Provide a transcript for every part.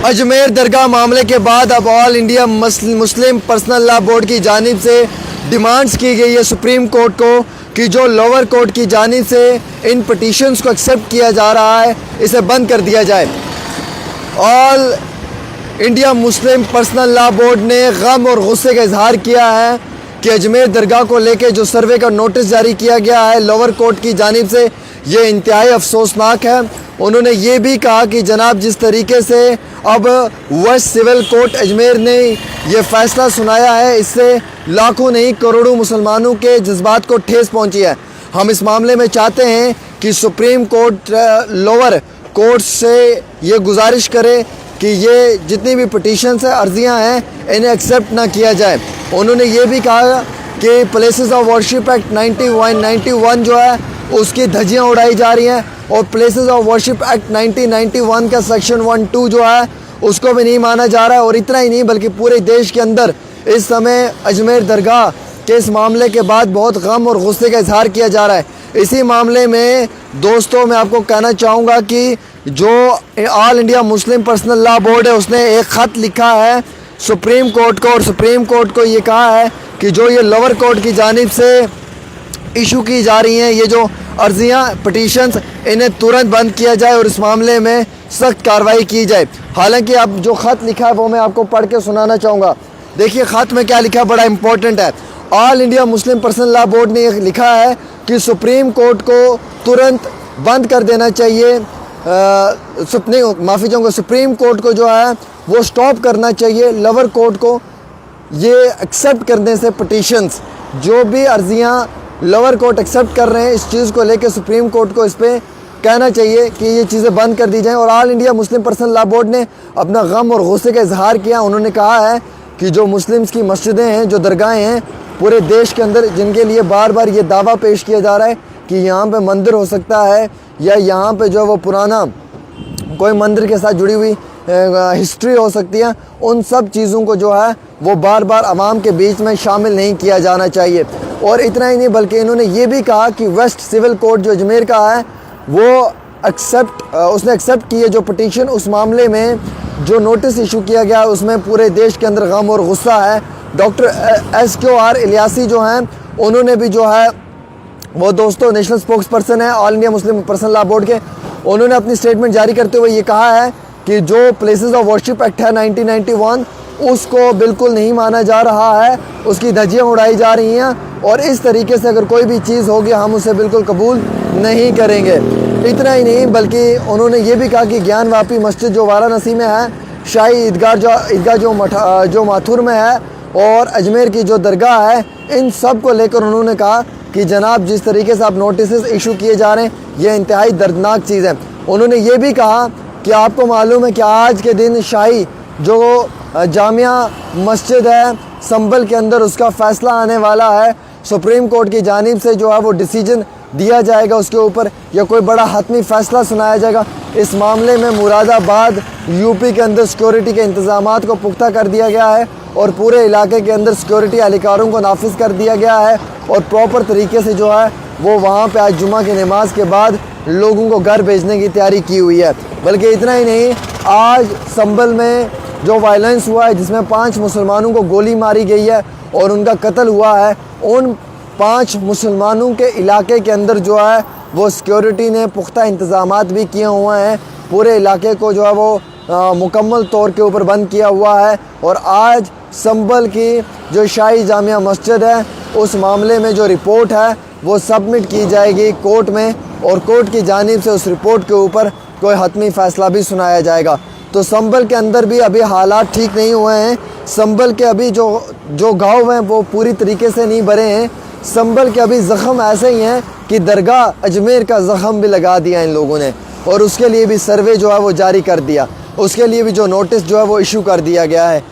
अजमेर दरगाह मामले के बाद अब all India Muslim personal law board की जानिब से डिमांड्स की गई है सुप्रीम कोर्ट को कि जो लोअर कोर्ट की जानिब से इन पटिशन्स को एक्सेप्ट किया जा रहा है इसे बंद कर दिया जाए। All India Muslim personal law board ने गम और गुस्से का इजहार किया है कि अजमेर दरगाह को लेकर जो सर्वे का नोटिस जारी किया गया है लोअर कोर्ट की जानिब से ये इंतहाई अफसोसनाक है। उन्होंने ये भी कहा कि जनाब जिस तरीके से अब वेस्ट सिविल कोर्ट अजमेर ने ये फ़ैसला सुनाया है इससे लाखों नहीं करोड़ों मुसलमानों के जज्बात को ठेस पहुंची है। हम इस मामले में चाहते हैं कि सुप्रीम कोर्ट लोअर कोर्ट से ये गुजारिश करे कि ये जितनी भी पटिशन्स हैं अर्जियाँ हैं इन्हें एक्सेप्ट ना किया जाए। उन्होंने ये भी कहा कि प्लेसेस ऑफ वर्शिप एक्ट 91 जो है उसकी धज्जियाँ उड़ाई जा रही हैं और प्लेसेस ऑफ वर्शिप एक्ट 1991 का सेक्शन 1(2) जो है उसको भी नहीं माना जा रहा है। और इतना ही नहीं बल्कि पूरे देश के अंदर इस समय अजमेर दरगाह के इस मामले के बाद बहुत गम और गुस्से का इजहार किया जा रहा है। इसी मामले में दोस्तों मैं आपको कहना चाहूँगा कि जो all India Muslim personal law board है उसने एक ख़त लिखा है सुप्रीम कोर्ट को और सुप्रीम कोर्ट को ये कहा है कि जो ये लोअर कोर्ट की जानिब से इशू की जा रही हैं ये जो अर्जियाँ पटिशन्स इन्हें तुरंत बंद किया जाए और इस मामले में सख्त कार्रवाई की जाए। हालांकि अब जो ख़त लिखा है वो मैं आपको पढ़ के सुनाना चाहूँगा। देखिए ख़त में क्या लिखा है, बड़ा इंपॉर्टेंट है। All India Muslim personal law board ने लिखा है कि सुप्रीम कोर्ट को तुरंत बंद कर देना चाहिए, माफ़ी चाहूँगा सुप्रीम कोर्ट को जो है वो स्टॉप करना चाहिए लोअर कोर्ट को ये एक्सेप्ट करने से पटिशन्स। जो भी अर्जियाँ लोअर कोर्ट एक्सेप्ट कर रहे हैं इस चीज़ को लेकर सुप्रीम कोर्ट को इस पर कहना चाहिए कि ये चीज़ें बंद कर दी जाएं। और all India Muslim personal law board ने अपना गम और गुस्से का इजहार किया। उन्होंने कहा है कि जो मुस्लिम्स की मस्जिदें हैं जो दरगाहें हैं पूरे देश के अंदर जिनके लिए बार बार ये दावा पेश किया जा रहा है कि यहाँ पे मंदिर हो सकता है या यहाँ पे जो है वो पुराना कोई मंदिर के साथ जुड़ी हुई हिस्ट्री हो सकती है, उन सब चीज़ों को जो है वो बार बार आवाम के बीच में शामिल नहीं किया जाना चाहिए। और इतना ही नहीं बल्कि इन्होंने ये भी कहा कि वेस्ट सिविल कोर्ट जो अजमेर का है वो उसने एक्सेप्ट की है जो पटिशन, उस मामले में जो नोटिस इशू किया गया उसमें पूरे देश के अंदर गम और गुस्सा है। डॉक्टर SQR इलियासी जो हैं उन्होंने भी जो है वो दोस्तों नेशनल स्पोक्स पर्सन है all India Muslim personal law board के, उन्होंने अपनी स्टेटमेंट जारी करते हुए ये कहा है कि जो प्लेसेस ऑफ वर्शिप एक्ट है 1991 उसको बिल्कुल नहीं माना जा रहा है, उसकी धज्जियाँ उड़ाई जा रही हैं और इस तरीके से अगर कोई भी चीज़ होगी हम उसे बिल्कुल कबूल नहीं करेंगे। इतना ही नहीं बल्कि उन्होंने ये भी कहा कि ज्ञानवापी मस्जिद जो वाराणसी में है, शाही ईदगाह जो माथुर में है और अजमेर की जो दरगाह है, इन सब को लेकर उन्होंने कहा कि जनाब जिस तरीके से आप नोटिस इशू किए जा रहे हैं ये इंतहाई दर्दनाक चीज़ है। उन्होंने ये भी कहा कि आपको मालूम है कि आज के दिन शाही जो जामिया मस्जिद है संभल के अंदर उसका फ़ैसला आने वाला है। सुप्रीम कोर्ट की जानिब से जो है वो डिसीजन दिया जाएगा उसके ऊपर या कोई बड़ा हतमी फ़ैसला सुनाया जाएगा। इस मामले में मुरादाबाद यूपी के अंदर सिक्योरिटी के इंतज़ामात को पुख्ता कर दिया गया है और पूरे इलाके के अंदर सिक्योरिटी एहलकारों को नाफिज कर दिया गया है और प्रॉपर तरीके से जो है वो वहाँ पे आज जुमा की नमाज के बाद लोगों को घर भेजने की तैयारी की हुई है। बल्कि इतना ही नहीं, आज संभल में जो वायलेंस हुआ है जिसमें 5 मुसलमानों को गोली मारी गई है और उनका कत्ल हुआ है, उन 5 मुसलमानों के इलाके के अंदर जो है वो सिक्योरिटी ने पुख्ता इंतज़ामात भी किए हुए हैं। पूरे इलाके को जो है वो मुकम्मल तौर के ऊपर बंद किया हुआ है और आज संभल की जो शाही जामिया मस्जिद है उस मामले में जो रिपोर्ट है वो सबमिट की जाएगी कोर्ट में और कोर्ट की जानिब से उस रिपोर्ट के ऊपर कोई हतमी फ़ैसला भी सुनाया जाएगा। तो संभल के अंदर भी अभी हालात ठीक नहीं हुए हैं। संभल के अभी जो गाँव हैं वो पूरी तरीके से नहीं भरे हैं। संभल के अभी ज़ख़म ऐसे ही हैं कि दरगाह अजमेर का ज़ख़म भी लगा दिया इन लोगों ने और उसके लिए भी सर्वे जो है वो जारी कर दिया, उसके लिए भी जो नोटिस जो है वो इशू कर दिया गया है।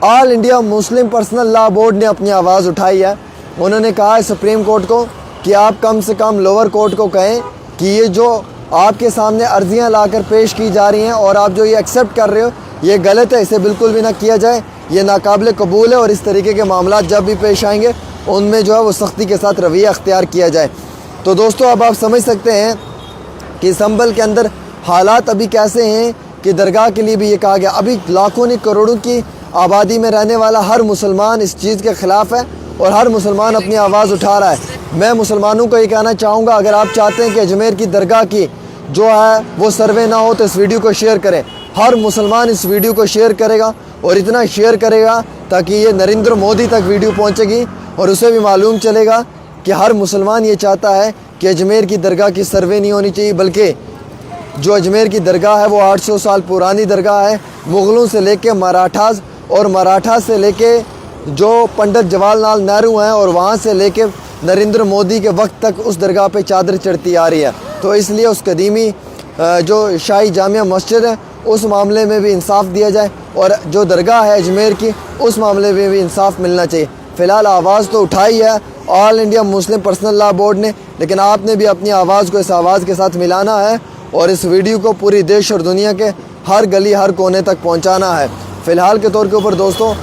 All India Muslim personal law board ने अपनी आवाज़ उठाई है। उन्होंने कहा है सुप्रीम कोर्ट को कि आप कम से कम लोअर कोर्ट को कहें कि ये जो आपके सामने अर्जियां लाकर पेश की जा रही हैं और आप जो ये एक्सेप्ट कर रहे हो ये गलत है, इसे बिल्कुल भी ना किया जाए, ये नाकाबिल कबूल है और इस तरीके के मामला जब भी पेश आएंगे उनमें जो है वो सख्ती के साथ रवैया अख्तियार किया जाए। तो दोस्तों अब आप समझ सकते हैं कि संभल के अंदर हालात अभी कैसे हैं की दरगाह के लिए भी ये कहा गया। अभी लाखों ने करोड़ों की आबादी में रहने वाला हर मुसलमान इस चीज़ के ख़िलाफ़ है और हर मुसलमान अपनी आवाज़ उठा रहा है। मैं मुसलमानों को ये कहना चाहूँगा, अगर आप चाहते हैं कि अजमेर की दरगाह की जो है वो सर्वे ना हो तो इस वीडियो को शेयर करें। हर मुसलमान इस वीडियो को शेयर करेगा और इतना शेयर करेगा ताकि ये नरेंद्र मोदी तक वीडियो पहुँचेगी और उसे भी मालूम चलेगा कि हर मुसलमान ये चाहता है कि अजमेर की दरगाह की सर्वे नहीं होनी चाहिए, बल्कि जो अजमेर की दरगाह है वो 800 साल पुरानी दरगाह है। मुग़लों से लेके मराठास और मराठा से लेके जो पंडित जवाहरलाल नेहरू हैं और वहाँ से लेके नरेंद्र मोदी के वक्त तक उस दरगाह पे चादर चढ़ती आ रही है। तो इसलिए उस कदीमी जो शाही जामिया मस्जिद है उस मामले में भी इंसाफ दिया जाए और जो दरगाह है अजमेर की उस मामले में भी इंसाफ मिलना चाहिए। फ़िलहाल आवाज़ तो उठाई है all India Muslim personal law board ने, लेकिन आपने भी अपनी आवाज़ को इस आवाज़ के साथ मिलाना है और इस वीडियो को पूरी देश और दुनिया के हर गली हर कोने तक पहुंचाना है। फ़िलहाल के तौर के ऊपर दोस्तों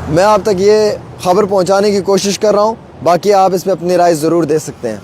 मैं आप तक ये ख़बर पहुंचाने की कोशिश कर रहा हूं, बाकी आप इस पर अपनी राय ज़रूर दे सकते हैं।